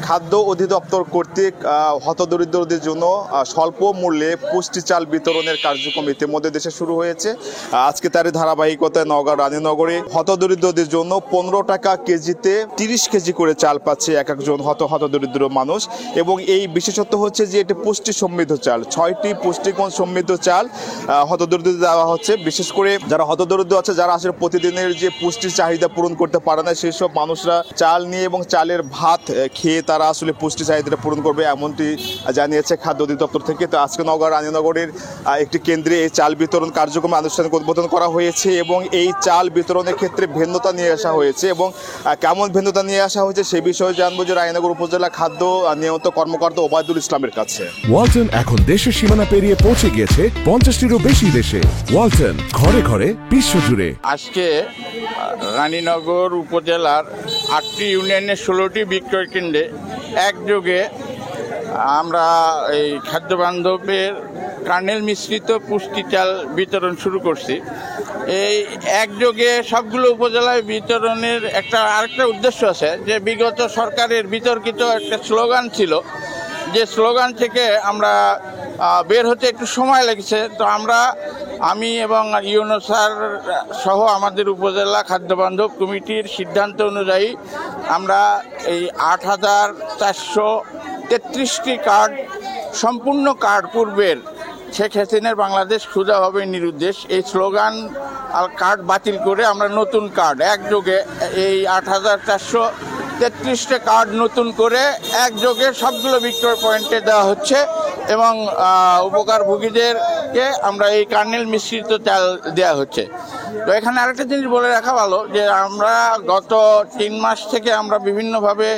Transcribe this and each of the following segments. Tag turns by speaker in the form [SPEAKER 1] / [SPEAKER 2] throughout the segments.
[SPEAKER 1] খাদ্য অধিদপ্তর কর্তৃক হতদরিদ্রদের জন্য স্বল্প মূল্যে পুষ্টি চাল বিতরণের কার্যক্রম ইতিমধ্যে দেশে শুরু হয়েছে। আজকে তারই ধারাবাহিকতায় নওগাঁ রানীনগরে হতদরিদ্রদের জন্য 15 টাকা কেজিতে 30 কেজি করে চাল পাচ্ছে এক একজন হতদরিদ্র মানুষ। এবং এই বিশেষত্ব হচ্ছে যে এটি পুষ্টি সমৃদ্ধ চাল, 6টি পুষ্টিগুণ সমৃদ্ধ চাল হতদরিদ্রদের দেওয়া হচ্ছে। বিশেষ করে যারা হতদরিদ্র আছে, যারা আসলে প্রতিদিনের যে পুষ্টির চাহিদা পূরণ করতে পারে না, সেই সব মানুষরা চাল নিয়ে এবং চালের ভাত খেয়ে তারা আসলে পুষ্টি চাহিদাটা পূরণ করবে, এমনটি জানিয়েছে খাদ্য অধিদপ্তর থেকে। তো আজকে নওগাঁ রানীনগরের একটি কেন্দ্রে এই চাল বিতরণ কার্যক্রম আনুষ্ঠানিক উদ্বোধন করা হয়েছে এবং এই চাল বিতরণের ক্ষেত্রে ভিন্নতা নিয়ে আসা হয়েছে। এবং কেমন ভিন্নতা নিয়ে আসা হয়েছে সে বিষয়ে জানবো যে রানীনগর উপজেলা খাদ্য নিয়মিত কর্মকর্তা ওবায়দুল ইসলামের কাছে।
[SPEAKER 2] ওয়ালটন এখন দেশের সীমানা পেরিয়ে পৌঁছে গিয়েছে 50টিরও বেশি দেশে। ওয়ালটন, ঘরে ঘরে বিশ্বজুড়ে।
[SPEAKER 3] আজকে রানীনগর উপজেলার 8টি ইউনিয়নের 16টি বিক্রয় কেন্দ্রে একযোগে আমরা এই খাদ্য বান্ধবের কার্নেল মিশ্রিত পুষ্টি চাল বিতরণ শুরু করছি। এই একযোগে সবগুলো উপজেলায় বিতরণের আরেকটা উদ্দেশ্য আছে, যে বিগত সরকারের বিতর্কিত একটা স্লোগান ছিল, যে স্লোগান থেকে আমরা বের হতে একটু সময় লেগেছে। তো আমি এবং ইউনো স্যার সহ আমাদের উপজেলা খাদ্য বান্ধব কমিটির সিদ্ধান্ত অনুযায়ী আমরা এই 8,433টি কার্ড, সম্পূর্ণ কার্ড পূর্বের শেখ হাসিনার বাংলাদেশ ক্ষুধা হবে নিরুদ্দেশ, এই স্লোগান কার্ড বাতিল করে আমরা নতুন কার্ড একযোগে এই 8,433টা কার্ড নতুন করে একযোগে সবগুলো বিক্রয় পয়েন্টে দেওয়া হচ্ছে এবং উপকারভোগীদেরকে আমরা এই কার্নেল মিশ্রিত চাল দেওয়া হচ্ছে। তো এখানে আরেকটা জিনিস বলে রাখা ভালো, যে আমরা গত 3 মাস থেকে আমরা বিভিন্নভাবে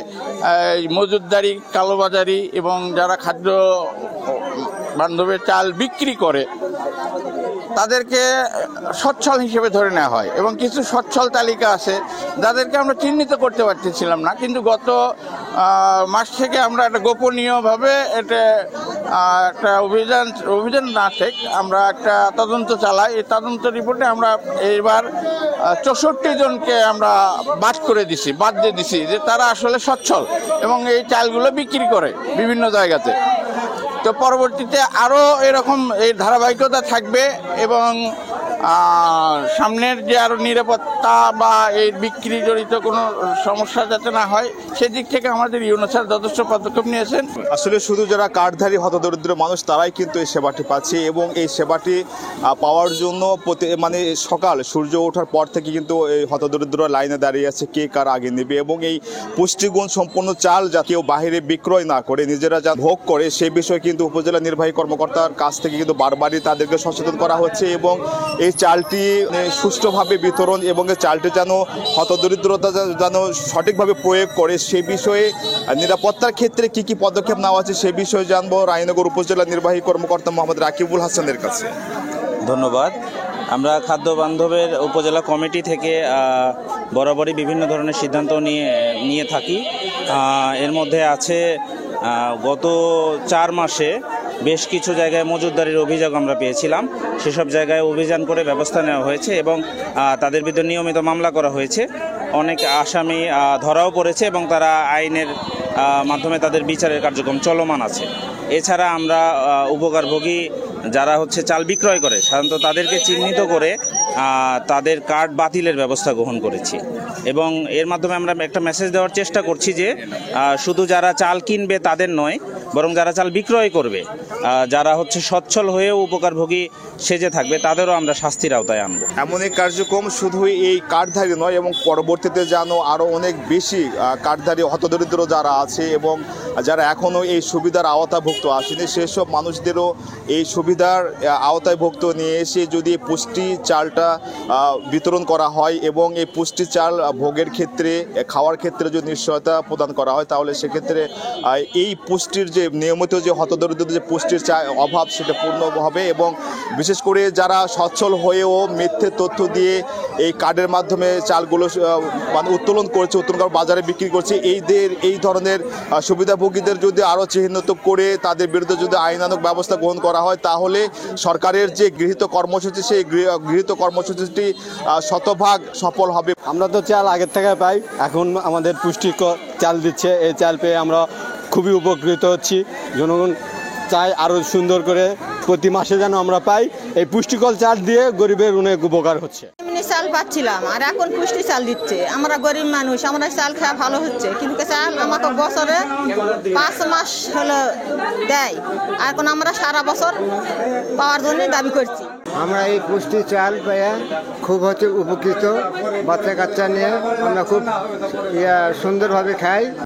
[SPEAKER 3] মজুতদারি, কালোবাজারি এবং যারা খাদ্য বান্ধবের চাল বিক্রি করে তাদেরকে সচ্ছল হিসেবে ধরে নেওয়া হয় এবং কিছু সচ্ছল তালিকা আছে যাদেরকে আমরা চিহ্নিত করতে পারতেছিলাম না। কিন্তু গত মাস থেকে আমরা একটা গোপনীয়ভাবে একটা অভিযান না ঠিক আমরা একটা তদন্ত চালাই। এই তদন্ত রিপোর্টে আমরা এবার 64 জনকে আমরা বাদ দিয়ে দিছি যে তারা আসলে সচ্ছল এবং এই চালগুলো বিক্রি করে বিভিন্ন জায়গাতে। তো পরবর্তীতে আরও এরকম এই ধারাবাহিকতা থাকবে এবং সামনের যে আরও নিরাপত্তা বা এই বিক্রি জড়িত কোনো সমস্যা যাতে না হয় সেদিক থেকে আমাদের ইউনো স্যার যথেষ্ট পদক্ষেপ নিয়েছেন।
[SPEAKER 1] আসলে শুধু যারা কার্ডধারী হতদরিদ্র মানুষ তারাই কিন্তু এই সেবাটি পাচ্ছে এবং এই সেবাটি পাওয়ার জন্য সকাল সূর্য ওঠার পর থেকে কিন্তু এই হতদরিদ্র লাইনে দাঁড়িয়ে আছে কে কার আগে নেবে। এবং এই পুষ্টিগুণ সম্পন্ন চাল যা কেউ বাহিরে বিক্রয় না করে নিজেরা যা ভোগ করে সেই বিষয়ে কিন্তু উপজেলা নির্বাহী কর্মকর্তার কাছ থেকে কিন্তু বারবারই তাদেরকে সচেতন করা হচ্ছে এবং এই চালটি সুষ্ঠুভাবে বিতরণ এবং এই চালটি যেন হতদরিদ্রতা যেন সঠিকভাবে প্রয়োগ করে সে বিষয়ে নিরাপত্তার ক্ষেত্রে কি কি পদক্ষেপ নেওয়া আছে সে বিষয়ে জানবো রানীনগর উপজেলা নির্বাহী কর্মকর্তা মোহাম্মদ রাকিবুল হাসানের কাছে।
[SPEAKER 4] ধন্যবাদ। আমরা খাদ্য বান্ধবের উপজেলা কমিটি থেকে বরাবরই বিভিন্ন ধরনের সিদ্ধান্ত নিয়ে থাকি। এর মধ্যে আছে গত 4 মাসে বেশ কিছু জায়গায় মজুতদারির অভিযোগ আমরা পেয়েছিলাম, সেসব জায়গায় অভিযান করে ব্যবস্থা নেওয়া হয়েছে এবং তাদের বিরুদ্ধে নিয়মিত মামলা করা হয়েছে। অনেক আসামি ধরাও পড়েছে এবং তারা আইনের মাধ্যমে তাদের বিচারের কার্যক্রম চলমান আছে। এছাড়া আমরা উপকারভোগী যারা চাল বিক্রয় করে সাধারণত তাদেরকে চিহ্নিত করে তাদের কার্ড বাতিলের ব্যবস্থা গ্রহণ করেছি এবং এর মাধ্যমে আমরা একটা মেসেজ দেওয়ার চেষ্টা করছি যে শুধু যারা চাল কিনবে তাদের নয়, বরং যারা চাল বিক্রয় করবে, যারা সচ্ছল হয়েও উপকারভোগী সেজে থাকবে তাদেরও আমরা শাস্তির আওতায় আনবো।
[SPEAKER 1] এমন এক কার্যক্রম শুধু এই কার্ডধারী নয় এবং পরবর্তীতে যেন আরও অনেক বেশি কার্ডধারী হতদরিদ্র যারা আছে এবং যারা এখনও এই সুবিধার আওতাভুক্ত আসেনি সেসব মানুষদেরও এই সুবিধার আওতাভুক্ত নিয়ে এসে যদি পুষ্টি চালটা বিতরণ করা হয় এবং এই পুষ্টি চাল ভোগের ক্ষেত্রে খাওয়ার ক্ষেত্রে যদি নিশ্চয়তা প্রদান করা হয় তাহলে সেক্ষেত্রে এই পুষ্টির যে যে নিয়মিত যে হতদরিদ্রদের যে পুষ্টির অভাব সেটা পূর্ণ হবে, এবং বিশেষ করে যারা সচ্ছল হয়েও মিথ্যে তথ্য দিয়ে এই কার্ডের মাধ্যমে চালগুলো মানে উত্তোলন করছে, উত্তোলন করে বাজারে বিক্রি করছে, এই ধরনের সুবিধাভোগীদের যদি আরও চিহ্নিত করে তাদের বিরুদ্ধে যদি আইনানুগ ব্যবস্থা গ্রহণ করা হয়, তাহলে সরকারের যে গৃহীত কর্মসূচি সেই গৃহীত কর্মসূচিটি শতভাগ সফল হবে।
[SPEAKER 5] আমরা তো চাল আগের থেকে পাই, এখন আমাদের পুষ্টিকর চাল দিচ্ছে, এই চাল পেয়ে আমরা খুবই উপকৃত হচ্ছি। জনগণ চাই আরও সুন্দর করে প্রতি মাসে যেন আমরা পাই, এই পুষ্টিকর চাল দিয়ে গরিবের অনেক উপকার হচ্ছে।
[SPEAKER 6] এমনি চাল পাচ্ছিলাম, আর এখন পুষ্টি চাল দিচ্ছে। আমরা গরিব মানুষ, আমরা চাল খাওয়া ভালো হচ্ছে, কিন্তু চাল আমাকে বছরে 5 মাস হলো দেয়, এখন আমরা সারা বছর পাওয়ার জন্য দাবি করছি।
[SPEAKER 7] আমরা এই পুষ্টি চাল পেয়ে খুব উপকৃত, বাচ্চা কাচ্চা নিয়ে আমরা খুব সুন্দরভাবে খাই।